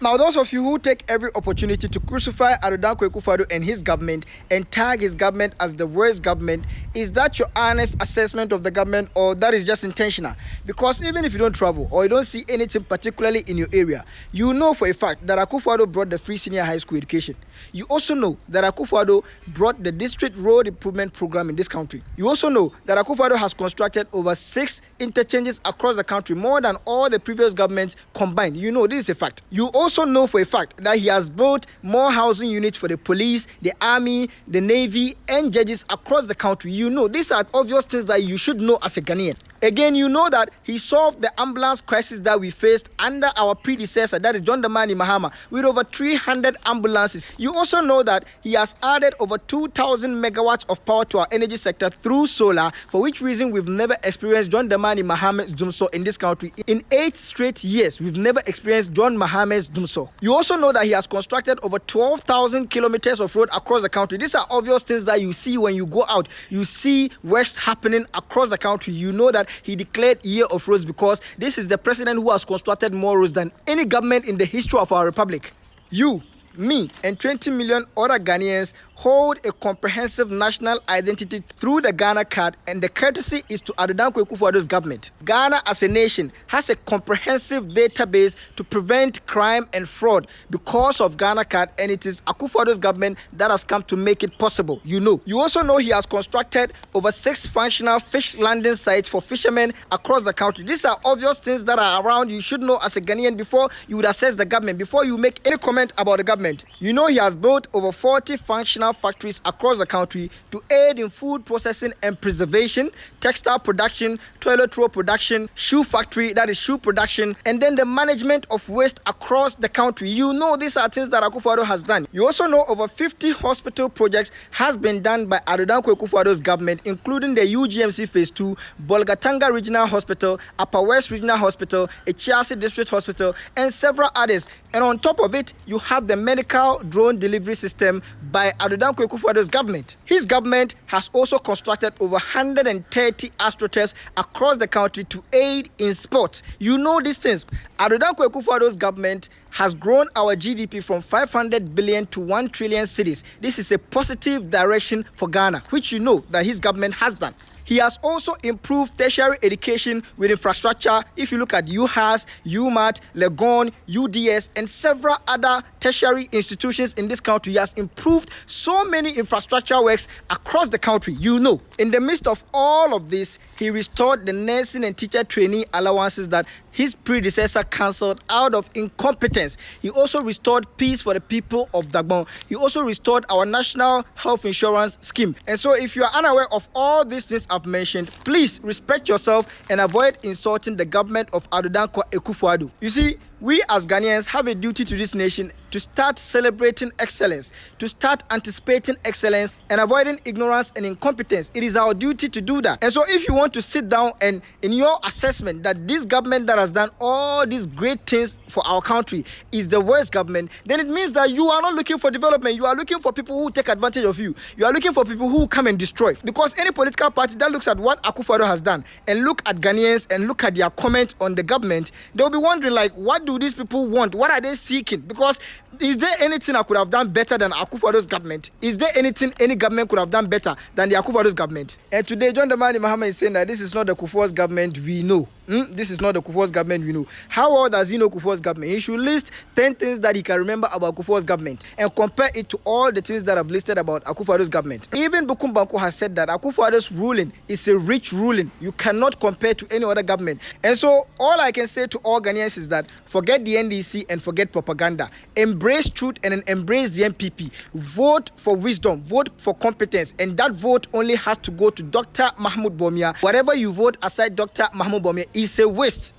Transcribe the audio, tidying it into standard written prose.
Now, those of you who take every opportunity to crucify Ado Dankwa Akufo-Addo and his government and tag his government as the worst government, is that your honest assessment of the government, or that is just intentional? Because even if you don't travel or you don't see anything particularly in your area, you know for a fact that Akufo-Addo brought the free senior high school education. You also know that Akufo-Addo brought the district road improvement program in this country. You also know that Akufo-Addo has constructed over 6 interchanges across the country, more than all the previous governments combined. You know this is a fact. You also know for a fact that he has built more housing units for the police, the army, the navy, and judges across the country. You know these are obvious things that you should know as a Ghanaian. Again, you know that he solved the ambulance crisis that we faced under our predecessor, that is John Dramani Mahama, with over 300 ambulances. You also know that he has added over 2,000 megawatts of power to our energy sector through solar, for which reason we've never experienced John Dramani Mahama's Dumsor in this country. In 8 straight years, we've never experienced John Mahama's Dumsor. You also know that he has constructed over 12,000 kilometers of road across the country. These are obvious things that you see when you go out. You see works happening across the country. You know that he declared year of roads because this is the president who has constructed more roads than any government in the history of our republic. You, me, and 20 million other Ghanaians hold a comprehensive national identity through the Ghana card, and the courtesy is to Ado Dankwa Akufo-Addo's government. Ghana as a nation has a comprehensive database to prevent crime and fraud because of Ghana card, and it is Akufo-Addo's government that has come to make it possible. You know. You also know he has constructed over 6 functional fish landing sites for fishermen across the country. These are obvious things that are around. You should know as a Ghanaian before you would assess the government, before you make any comment about the government. You know he has built over 40 functional factories across the country to aid in food processing and preservation, textile production, toilet roll production, shoe factory, that is shoe production, and then the management of waste across the country. You know these are things that Akufo-Addo has done. You also know over 50 hospital projects has been done by Ado Dankwa Akufo-Addo's government, including the UGMC Phase 2, Bolgatanga Regional Hospital, Upper West Regional Hospital, Echiasi District Hospital, and several others. And on top of it, you have the medical drone delivery system by Ado Dankwa Akufo-Addo's government. His government has also constructed over 130 astroturfs across the country to aid in sports. You know these things. Ado Dankwa Akufo-Addo's government has grown our GDP from 500 billion to 1 trillion cedis. This is a positive direction for Ghana, which you know that his government has done. He has also improved tertiary education with infrastructure. If you look at UHAS, UMAT, Legon, UDS, and several other tertiary institutions in this country, he has improved so many infrastructure works across the country. You know, in the midst of all of this, he restored the nursing and teacher trainee allowances that his predecessor cancelled out of incompetence. He also restored peace for the people of Dagbon. He also restored our national health insurance scheme. And so if you are unaware of all these things I've mentioned, please respect yourself and avoid insulting the government of Ado Dankwa Akufo-Addo. You see, we as Ghanaians have a duty to this nation to start celebrating excellence, to start anticipating excellence and avoiding ignorance and incompetence. It is our duty to do that. And so if you want to sit down and in your assessment that this government that has done all these great things for our country is the worst government, then it means that you are not looking for development. You are looking for people who take advantage of you. You are looking for people who come and destroy. Because any political party that looks at what Akufo-Addo has done and look at Ghanaians and look at their comments on the government, they'll be wondering like, what do these people want? What are they seeking? Because is there anything I could have done better than Akufo-Addo's government? Is there anything any government could have done better than the Akufo-Addo's government? And today, John Dramani Mahama is saying that this is not the Kufuor's government we know. This is not the Kufuor's government we know. How well does he know Kufuor's government? He should list 10 things that he can remember about Kufuor's government and compare it to all the things that I've listed about Akufo-Addo's government. Even Bukum Banku has said that Akufo-Addo's ruling is a rich ruling. You cannot compare to any other government. And so all I can say to all Ghanaians is that forget the NDC and forget propaganda. Embrace truth and embrace the MPP. Vote for wisdom. Vote for competence. And that vote only has to go to Dr. Mahmoud Bawumia. Whatever you vote aside Dr. Mahmoud Bawumia is a waste.